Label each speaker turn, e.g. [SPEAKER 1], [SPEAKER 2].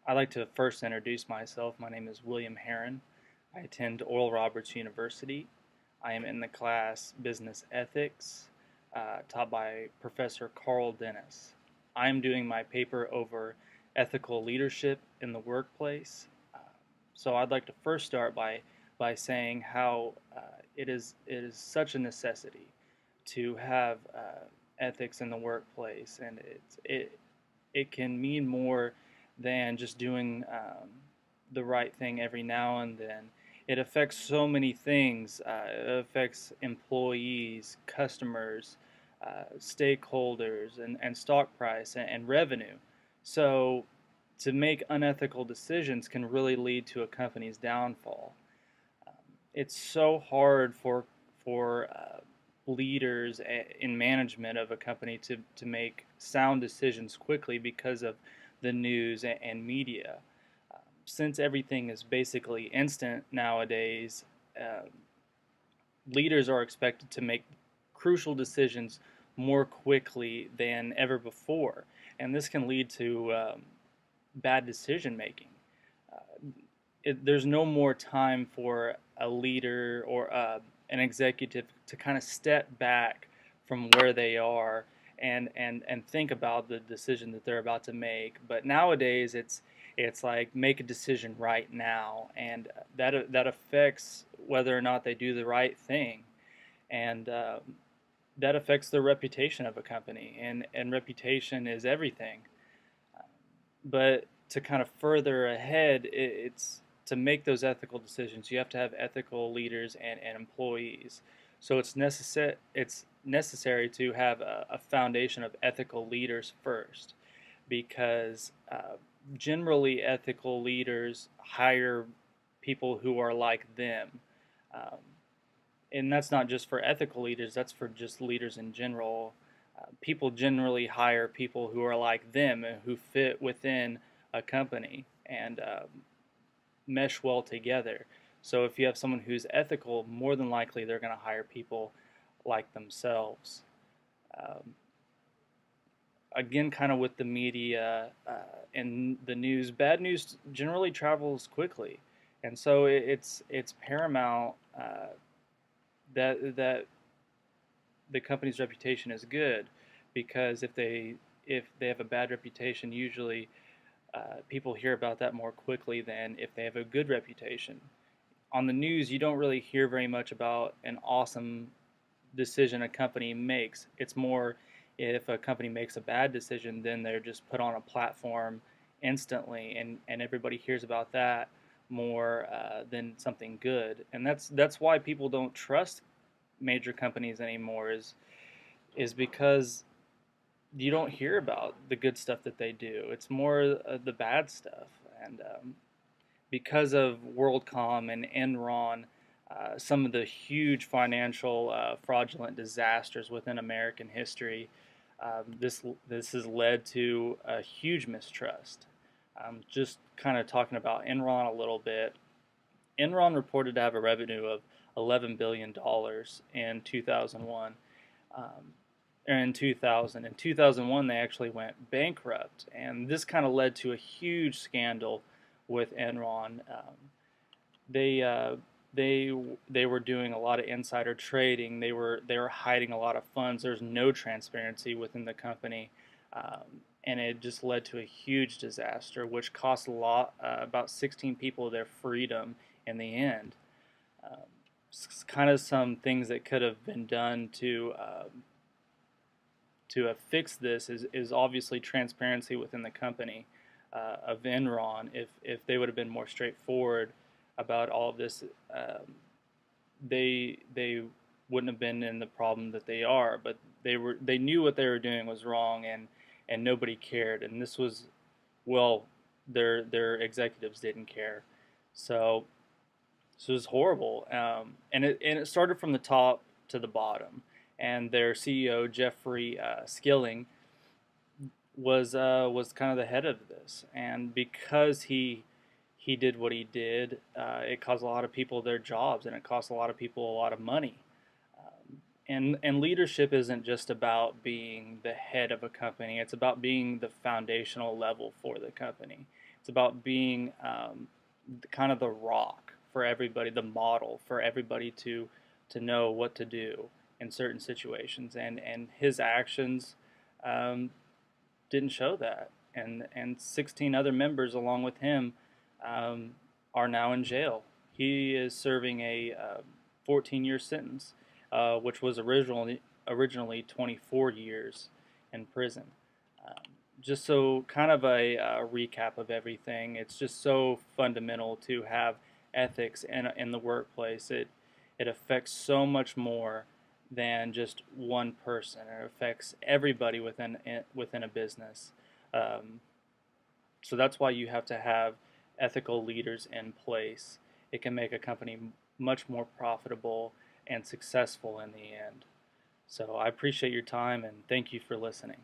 [SPEAKER 1] I'd like to first introduce myself. My name is William Heron. I attend Oral Roberts University. I am in the class Business Ethics, taught by Professor Carl Dennis. I am doing my paper over ethical leadership in the workplace. So I'd like to first start by saying how it is such a necessity to have ethics in the workplace, and it can mean more than just doing the right thing every now and then. It affects so many things. It affects employees, customers, stakeholders, and stock price and revenue. So, to make unethical decisions can really lead to a company's downfall. Um, it's so hard for leaders in management of a company to make sound decisions quickly because of the news and media. Since everything is basically instant nowadays, uh, leaders are expected to make crucial decisions more quickly than ever before, and this can lead to bad decision making. Uh, there's no more time for a leader or an executive to kind of step back from where they are and think about the decision that they're about to make. But nowadays, it's like make a decision right now, and that affects whether or not they do the right thing, and that affects the reputation of a company, and reputation is everything. But to kind of further ahead, it's to make those ethical decisions. You have to have ethical leaders and employees. So it's necessary to have a foundation of ethical leaders first, because generally ethical leaders hire people who are like them. Um, and that's not just for ethical leaders, that's for just leaders in general. People generally hire people who are like them and who fit within a company and mesh well together. So if you have someone who's ethical, more than likely they're going to hire people like themselves. Um, Again, kind of with the media and the news, bad news generally travels quickly, and so it's paramount that the company's reputation is good, because if they have a bad reputation, usually people hear about that more quickly than if they have a good reputation. On the news, you don't really hear very much about an awesome decision a company makes. It's more if a company makes a bad decision, then they're just put on a platform instantly, and everybody hears about that more than something good. And that's why people don't trust major companies anymore, is because you don't hear about the good stuff that they do. It's more the bad stuff. And because of WorldCom and Enron, some of the huge financial fraudulent disasters within American history, this has led to a huge mistrust. Just kind of talking about Enron a little bit. Enron reported to have a revenue of $11 billion in 2001. In 2000. In 2001, they actually went bankrupt, and this kind of led to a huge scandal with Enron. They uh, they were doing a lot of insider trading. They were hiding a lot of funds. There's no transparency within the company, and it just led to a huge disaster, which cost about 16 people their freedom in the end. Um, Kind of some things that could have been done to have fixed this is obviously transparency within the company of Enron. If they would have been more straightforward about all of this, they wouldn't have been in the problem that they are. But they knew what they were doing was wrong, and nobody cared. And this was, well, their executives didn't care. So it was horrible, and it started from the top to the bottom. And their CEO Jeffrey Skilling was kind of the head of this, and because he did what he did, it cost a lot of people their jobs, and it cost a lot of people a lot of money. And leadership isn't just about being the head of a company; it's about being the foundational level for the company. It's about being kind of the rock for everybody, the model for everybody to know what to do in certain situations. And his actions um, didn't show that. And 16 other members along with him um, are now in jail. He is serving a 14-year sentence, which was originally 24 years in prison. Um, just so kind of a recap of everything. It's just so fundamental to have ethics in the workplace. It affects so much more than just one person. It affects everybody within a business. Um, so that's why you have to have ethical leaders in place. It can make a company much more profitable and successful in the end. So I appreciate your time and thank you for listening.